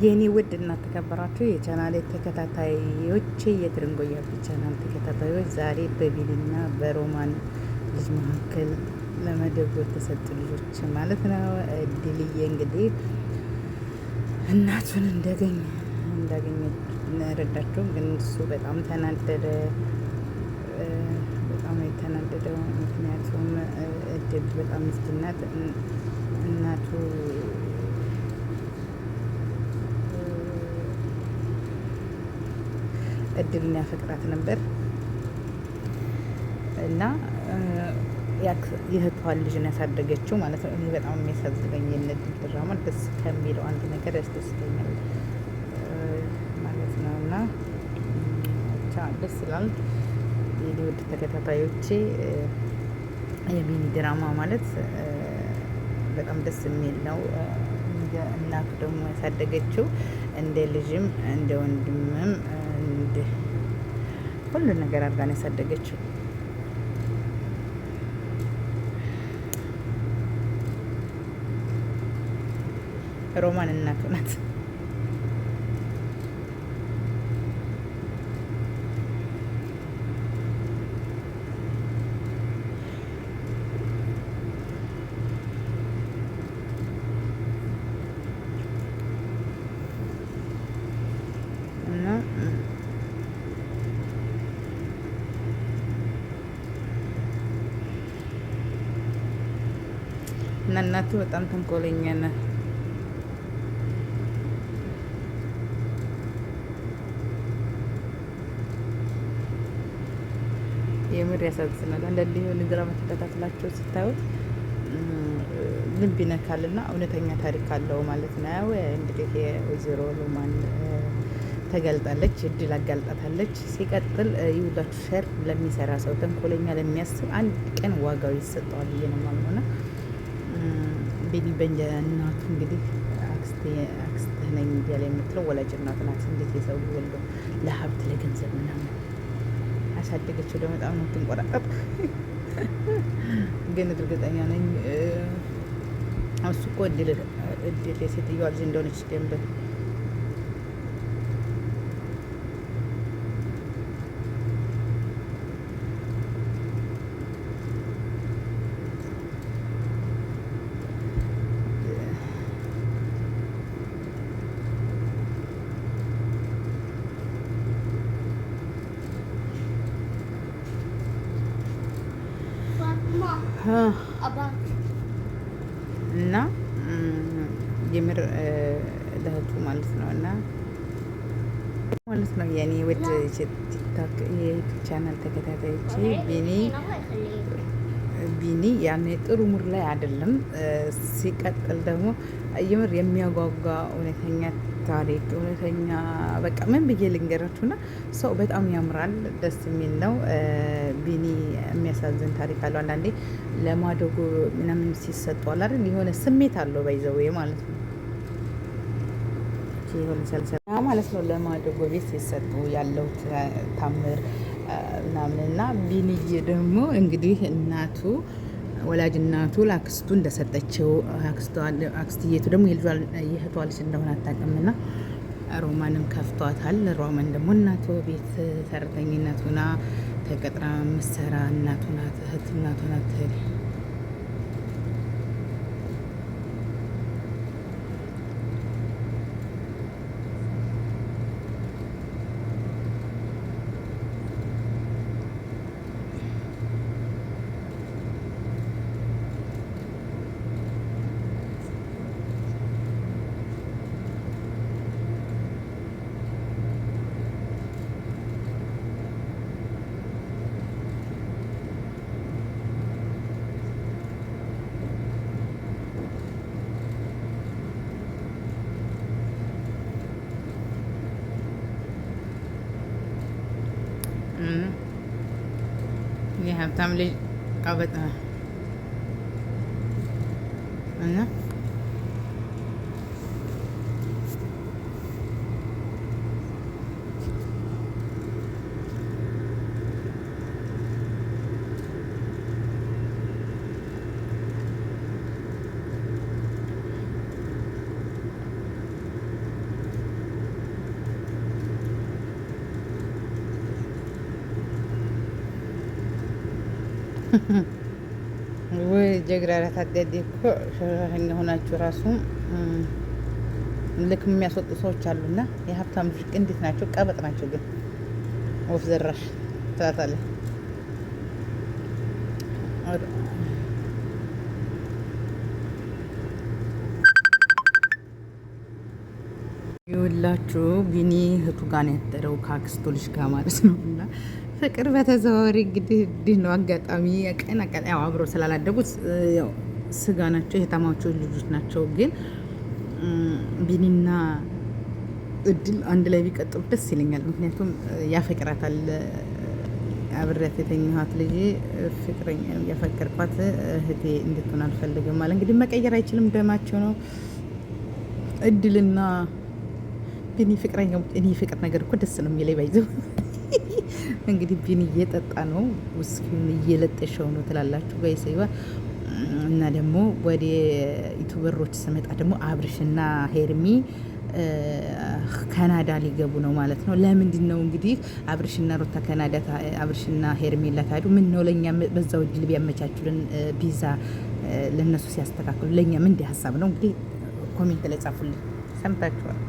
የኔ ውድ እና ተከበራችሁ የቻናሌ ተከታታዮች የትርንጎ ያፊ ቻናል ተከታታዮች ዛሬ በቢኒና በሮማን ልጅ መካከል ለመደጎ የተሰጡ ልጆች ማለት ነው። እድልዬ እንግዲህ እናቱን እንዳገኘ ረዳቸው። ግን እሱ በጣም ተናደደ። በጣም የተናደደው ምክንያቱም እድል በጣም ምስኪናት እናቱ እድልን ያፈቅራት ነበር እና የእህቷን ልጅ ነው ያሳደገችው ማለት ነው። እኔ በጣም የሚያሳዝነኝ የእነዚህ ድራማ ደስ ከሚለው አንድ ነገር ያስደስተኛል ማለት ነው እና ብቻ ደስ ይላል። የኔ ውድ ተከታታዮቼ የቢኒ ድራማ ማለት በጣም ደስ የሚል ነው። እናቱ ደግሞ ያሳደገችው እንደ ልጅም እንደ ወንድምም ሁሉ ነገር አድርጋ ነው ያሳደገችው። ሮማን እናቱ ናት። እና እናቱ በጣም ተንኮለኛ ናት። የምር ያሳዝናል። አንዳንድ የሆነ ድራማ ተከታትላቸው ስታዩት ልብ ይነካልና እውነተኛ ታሪክ አለው ማለት ነው። እንግዲህ የወይዘሮ ሮማን ተገልጣለች፣ እድል አጋልጣታለች። ሲቀጥል ይውላችሁ ሸር ለሚሰራ ሰው ተንኮለኛ ለሚያስብ አንድ ቀን ዋጋው ይሰጠዋል ብዬ ነው የማምነው። ቤኒ በእንጀራ እናቱ እንግዲህ አክስትህ ነኝ እያለ የምትለው ወላጅ እናት ናት። እንዴት የሰው ወልዶ ለሀብት ለገንዘብ ምናምን አሳደገችው። ደግሞ በጣም ነው ትንቆራጠጥ። ግን እርግጠኛ ነኝ እሱ እኮ እድል የሴትዮዋ ልጅ እንደሆነች ደንብ እና የምር ለህቱ ማለት ነው እና ማለት ነው የኔ ወድ ቲክቶክ የቻናል ተከታታዮቼ ቢኒ ያኔ ጥሩ ሙር ላይ አይደለም። ሲቀጥል ደግሞ የምር የሚያጓጓ እውነተኛ ታሪክ እውነተኛ በቃ ምን ብዬ ልንገራችሁና ሰው በጣም ያምራል፣ ደስ የሚል ነው። ቢኒ የሚያሳዝን ታሪክ አለው። አንዳንዴ ለማደጎ ምናምን ሲሰጧል አይደል የሆነ ስሜት አለው ባይዘው ማለት ነው የሆነ ሰልሰላ ማለት ነው። ለማደጎ ቤት ሲሰጡ ያለው ታምር ምናምን እና ቢኒዬ ደግሞ እንግዲህ እናቱ ወላጅ እናቱ ለአክስቱ እንደሰጠችው አክስትየቱ ደግሞ የእህቷ ልጅ እንደሆነ አታውቅምና ሮማንም ከፍቷታል። ሮማን ደግሞ እናቱ ቤት ሰራተኝነት ሆና ተቀጥራ ምሰራ እናቱ ናት፣ እህት እናቱ ናት። የሀብታም ልጅ ቀበጣ እና ወይ ጀግራ ታዲያ እኮ ሸራኸኛ ሆናችሁ ራሱ ልክ የሚያስወጡ ሰዎች አሉና የሀብታም ልጆች እንዴት ናቸው? ቀበጥ ናቸው። ግን ወፍ ዘራሽ ትላታለህ። ይኸውላችሁ ቢኒ እህቱ ጋር ነው ያደረው ከአክስቱ ልጅ ጋር ማለት ነው። እና ፍቅር በተዘዋዋሪ እንግዲህ እንዲህ ነው አጋጣሚ ቀን ያው አብሮ ስላላደጉት ያው ስጋ ናቸው የታማቾ ልጆች ናቸው። ግን ቢኒና እድል አንድ ላይ ቢቀጥሉ ደስ ይለኛል። ምክንያቱም ያፈቅራታል። አብሬያት የተኛኋት ልጅ ፍቅረኛ ያፈቀርኳት እህቴ እንድትሆን አልፈልግም ማለት እንግዲህ መቀየር አይችልም። ደማቸው ነው እድልና ቢኒ ፍቅረኛ። እኔ ፍቅር ነገር እኮ ደስ ነው የሚለኝ ባይዘው እንግዲህ ቢኒ እየጠጣ ነው ውስኪውን እየለጠሸው ነው ትላላችሁ ጋይሰይዋ። እና ደግሞ ወደ ዩቱበሮች ስመጣ ደግሞ አብርሽና ሄርሚ ካናዳ ሊገቡ ነው ማለት ነው። ለምንድን ነው እንግዲህ አብርሽና ሩታ ካናዳ አብርሽና ሄርሜላ ታዱ ምን ነው ለኛ በዛው እድል ቢያመቻቹልን ቪዛ ለነሱ ሲያስተካክሉ ለኛ ምን እንደ ሀሳብ ነው እንግዲህ ኮሜንት ላይ ጻፉልኝ። ሰምታችኋል።